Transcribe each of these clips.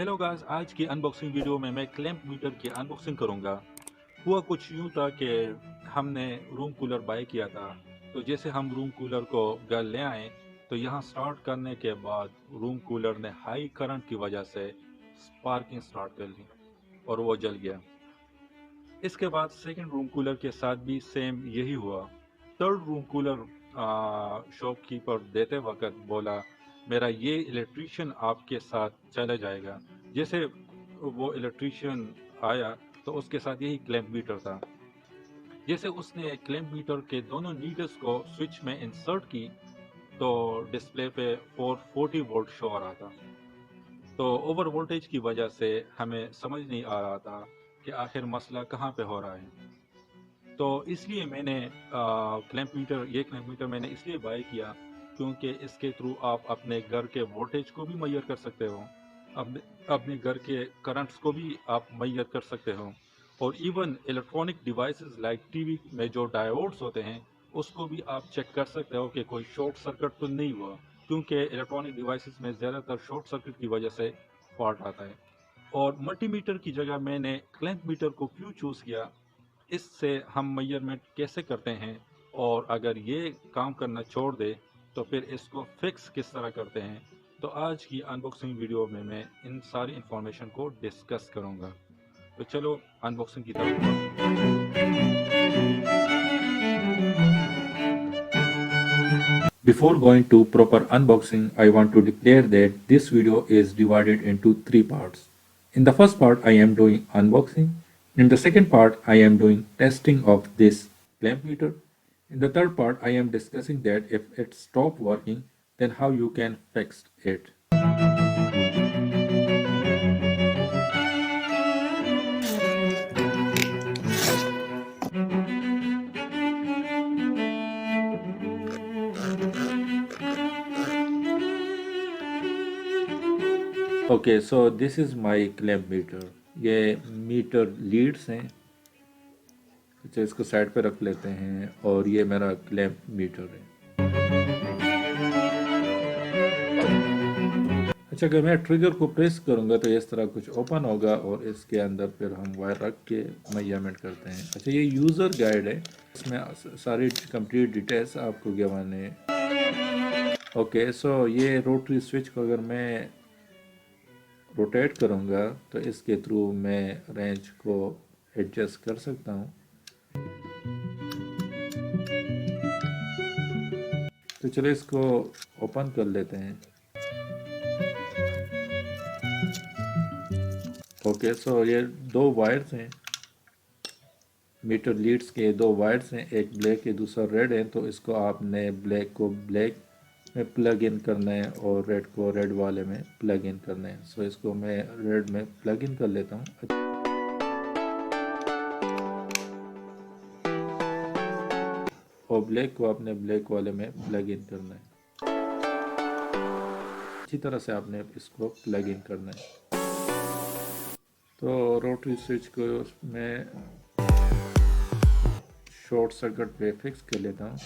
Hello guys, आज की unboxing video में मैं क्लैंप मीटर की अनबॉक्सिंग करूंगा। हुआ कुछ यूं था कि हमने रूम कूलर बाय किया था। तो जैसे हम रूम कूलर को घर ले आए तो यहाँ स्टार्ट करने के बाद रूम कूलर ने हाई करंट की वजह से स्पार्किंग स्टार्ट कर ली और वो जल गया। इसके बाद सेकंड रूम कूलर के साथ भी सेम यही हुआ। थर्ड रूम कूलर शॉपकीपर देते वक्त बोला, मेरा ये इलेक्ट्रीशियन आपके साथ चला जाएगा। जैसे वो इलेक्ट्रीशियन आया तो उसके साथ यही क्लैंप मीटर था। जैसे उसने क्लैंप मीटर के दोनों नीडल्स को स्विच में इंसर्ट की तो डिस्प्ले पे 440 वोल्ट शो आ रहा था। तो ओवर वोल्टेज की वजह से हमें समझ नहीं आ रहा था कि आखिर मसला कहाँ पे हो रहा है। तो इसलिए मैंने क्लैंप मीटर मैंने इसलिए बाय किया क्योंकि इसके थ्रू आप अपने घर के वोल्टेज को भी मेजर कर सकते हो, अपने अपने घर के करंट्स को भी आप मेजर कर सकते हो, और even electronic devices like TV में जो डायोड्स होते हैं उसको भी आप चेक कर सकते हो कि कोई शॉर्ट सर्किट तो नहीं हुआ, क्योंकि इलेक्ट्रॉनिक डिवाइसेस में ज़्यादातर शॉर्ट सर्किट की वजह से फॉल्ट आता है। और मल्टीमीटर की जगह मैंने क्लैंप मीटर को क्यों चूज़ किया, इससे हम मेजरमेंट कैसे करते हैं, और अगर ये काम करना छोड़ दे तो फिर इसको फिक्स किस तरह करते हैं। तो आज की अनबॉक्सिंग वीडियो में मैं इन सारी इन्फॉर्मेशन को डिस्कस करूंगा। तो चलो अनबॉक्सिंग की तरफ बढ़ते हैं। Before going to proper unboxing, I want to declare that this video is divided into three parts. In the first part, I am doing unboxing. In the second part, I am doing testing of this clamp meter. In the third part, I am discussing that if it stopped working, then how you can fix it. Okay, so this is my clamp meter. ये metre Leeds हैं। अच्छा, इसको side पे रख लेते हैं और ये मेरा क्लैंप मीटर है। अच्छा, अगर मैं ट्रिगर को प्रेस करूंगा तो इस तरह कुछ ओपन होगा और इसके अंदर फिर हम वायर रख के मेजरमेंट करते हैं। अच्छा, ये यूज़र गाइड है, इसमें सारी कंप्लीट डिटेल्स आपको गिवन है। ओके, सो ये रोटरी स्विच को अगर मैं रोटेट करूंगा तो इसके थ्रू मैं रेंज को एडजस्ट कर सकता हूँ। तो चलो इसको ओपन कर लेते हैं। ओके, सो ये दो वायर्स हैं, मीटर लीड्स के दो वायर्स हैं, एक ब्लैक है दूसरा रेड है। तो इसको आपने ब्लैक को ब्लैक में प्लग इन करना है और रेड को रेड वाले में प्लग इन करना है। सो इसको मैं रेड में प्लग इन कर लेता हूँ और ब्लैक को आपने ब्लैक वाले में प्लग इन करना है। अच्छी तरह से आपने इसको प्लग इन करना है। तो रोटरी स्विच को मैं शॉर्ट सर्किट पे फिक्स कर लेता हूँ।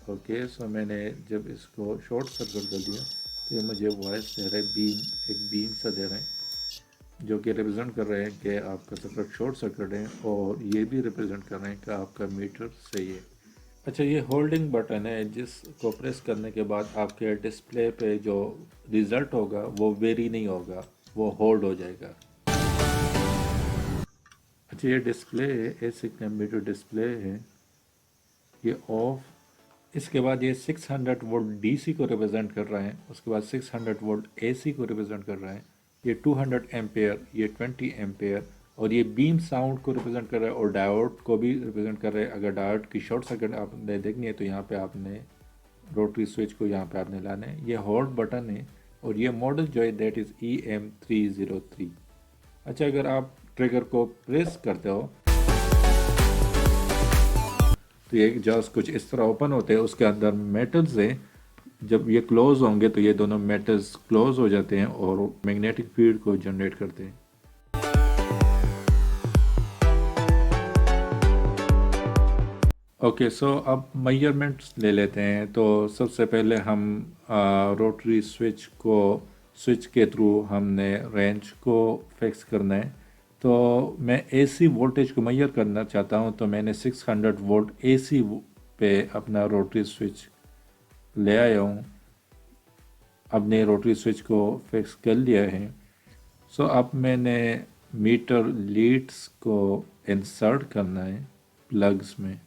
ओके, सो मैंने जब इसको शॉर्ट सर्किट कर दिया तो ये मुझे वॉइस दे रहा है, एक बीम सा दे रहा है जो कि रिप्रेजेंट कर रहे हैं कि आपका सर्किट शॉर्ट सर्किट है, और ये भी रिप्रेजेंट कर रहे हैं कि आपका मीटर सही है। अच्छा, ये होल्डिंग बटन है जिसको प्रेस करने के बाद आपके डिस्प्ले पे जो रिज़ल्ट होगा वो वेरी नहीं होगा, वो होल्ड हो जाएगा। अच्छा, ये डिस्प्ले ऐसे मीटर डिस्प्ले है, ये ऑफ। इसके बाद ये 600 वोल्ट डीसी को रिप्रेजेंट कर रहा है, उसके बाद 600 वोल्ट एसी को रिप्रेजेंट कर रहा है, ये 200 एम्पेयर, ये 20 एम्पेयर, और ये बीम साउंड को रिप्रेजेंट कर रहा है और डायोड को भी रिप्रेजेंट कर रहा है। अगर डायोड की शॉर्ट सर्किट आपने देखनी है तो यहाँ पे आपने रोटरी स्विच को यहाँ पे आपने लाना है। ये होल्ड बटन है और ये मॉडल जो है दैट इज़ EM303। अच्छा, अगर आप ट्रिगर को प्रेस करते हो तो ये जस्ट कुछ इस तरह ओपन होते हैं, उसके अंदर मेटल्स हैं। जब ये क्लोज होंगे तो ये दोनों मेटल्स क्लोज हो जाते हैं और मैग्नेटिक फील्ड को जनरेट करते हैं। ओके, सो अब मेजरमेंट्स ले लेते हैं। तो सबसे पहले हम रोटरी स्विच के थ्रू हमने रेंज को फिक्स करना है। तो मैं एसी वोल्टेज को मेजर करना चाहता हूँ, तो मैंने 600 वोल्ट एसी पे अपना रोटरी स्विच ले आया हूँ। अपने रोटरी स्विच को फिक्स कर लिया है। सो अब मैंने मीटर लीड्स को इंसर्ट करना है प्लग्स में।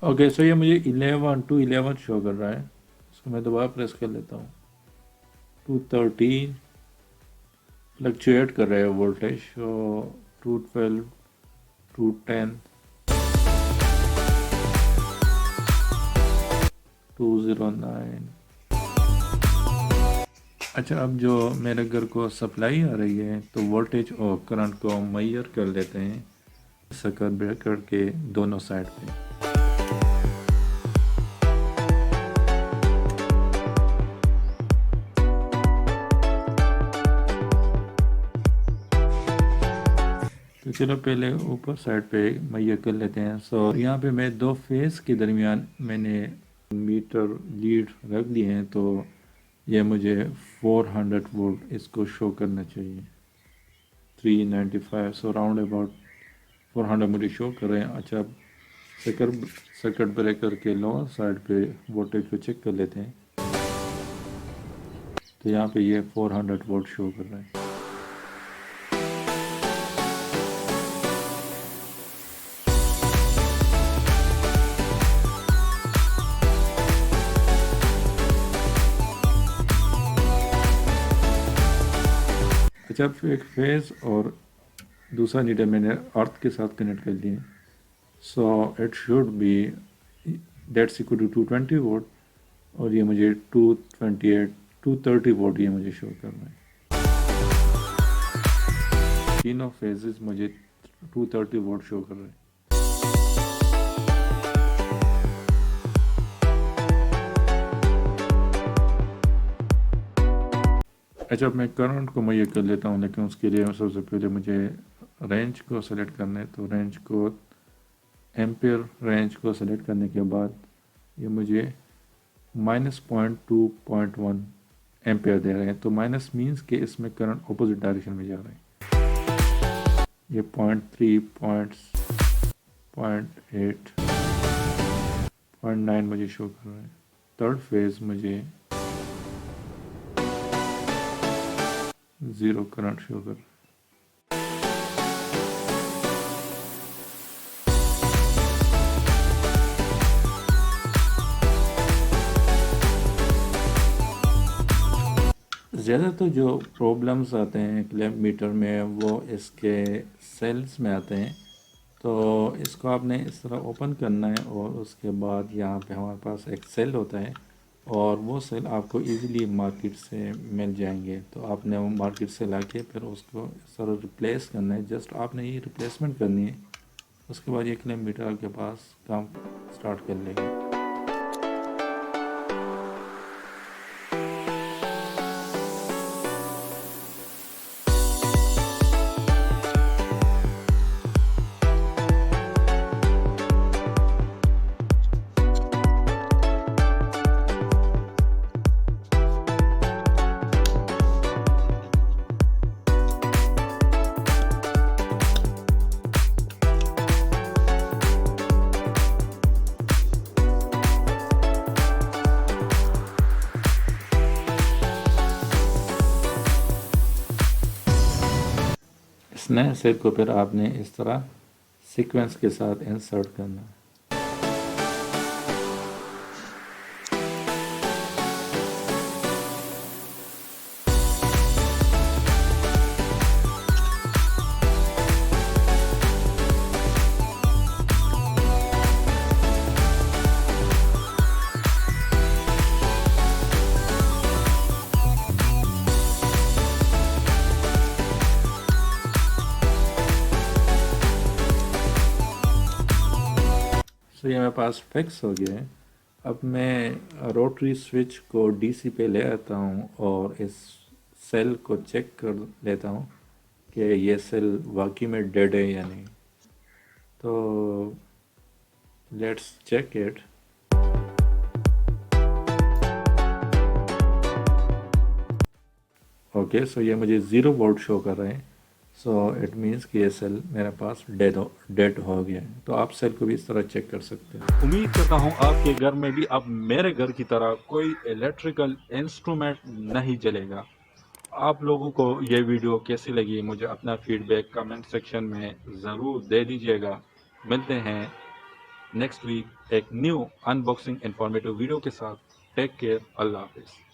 ओके, सो ये मुझे 11 to 11 शो कर रहा है। सो मैं दोबारा प्रेस कर लेता हूँ। 213 फ्लक्चुएट कर रहा है वोल्टेज। सो 212, 210, 209। अच्छा, अब जो मेरे घर को सप्लाई आ रही है, तो वोल्टेज और करंट को मेजर कर लेते हैं सर्किट ब्रेकर के दोनों साइड पे। तो चलो पहले ऊपर साइड पे मेजर कर लेते हैं। सो यहाँ पे मैं दो फेस के दरमियान मैंने मीटर लीड रख दिए हैं। तो ये मुझे 400 वोल्ट इसको शो करना चाहिए। 395, सो राउंड अबाउट 400 मुझे शो कर रहे हैं। अच्छा, सर्किट ब्रेकर के लोअर साइड पे वोल्टेज को चेक कर लेते हैं। तो यहाँ पे ये 400 वोल्ट शो कर रहे हैं। जब एक फेज और दूसरा नीडल मैंने अर्थ के साथ कनेक्ट कर लिए। So it should be that's equal to 220 volt, और ये मुझे 228, 230 वोल्ट ये मुझे शो कर रहा है। तीनों फेजेस मुझे 230 वोल्ट शो कर रहे हैं। अच्छा, मैं करंट को मेजर कर लेता हूँ, लेकिन उसके लिए सबसे पहले मुझे रेंज को सेलेक्ट करना है। तो रेंज को एम्पेयर रेंज को सेलेक्ट करने के बाद ये मुझे -0.2.1 एम्पेयर दे रहे हैं। तो माइनस मीन्स कि इसमें करंट अपोजिट डायरेक्शन में जा रहा है। ये 0.3, 0.8, 0.9 मुझे शो कर रहा है। थर्ड फेज मुझे 0 करंट शो कर रहा है। ज़्यादातर जो प्रॉब्लम्स आते हैं क्लैंप मीटर में वो इसके सेल्स में आते हैं। तो इसको आपने इस तरह ओपन करना है, और उसके बाद यहाँ पे हमारे पास एक सेल होता है, और वो सेल आपको इजीली मार्केट से मिल जाएंगे। तो आपने वो मार्केट से लाके फिर उसको इस तरह रिप्लेस करना है। जस्ट आपने ये रिप्लेसमेंट करनी है, उसके बाद ये क्लैंप मीटर आपके पास काम स्टार्ट कर लेगा। इस नए सेल को फिर आपने इस तरह सीक्वेंस के साथ इंसर्ट करना है। तो ये मेरे पास फिक्स हो गया है। अब मैं रोटरी स्विच को डीसी पे ले आता हूँ और इस सेल को चेक कर लेता हूँ कि ये सेल वाकई में डेड है या नहीं। तो लेट्स चेक इट। ओके, सो ये मुझे 0 वोल्ट शो कर रहे हैं। सो इट मीन्स कि ये सेल मेरे पास डेड हो गया है। तो आप सेल को भी इस तरह चेक कर सकते हैं। उम्मीद करता हूँ आपके घर में भी अब मेरे घर की तरह कोई इलेक्ट्रिकल इंस्ट्रूमेंट नहीं जलेगा। आप लोगों को ये वीडियो कैसी लगी, मुझे अपना फीडबैक कमेंट सेक्शन में ज़रूर दे दीजिएगा। मिलते हैं नेक्स्ट वीक एक न्यू अनबॉक्सिंग इंफॉर्मेटिव वीडियो के साथ। टेक केयर, अल्लाह हाफिज़।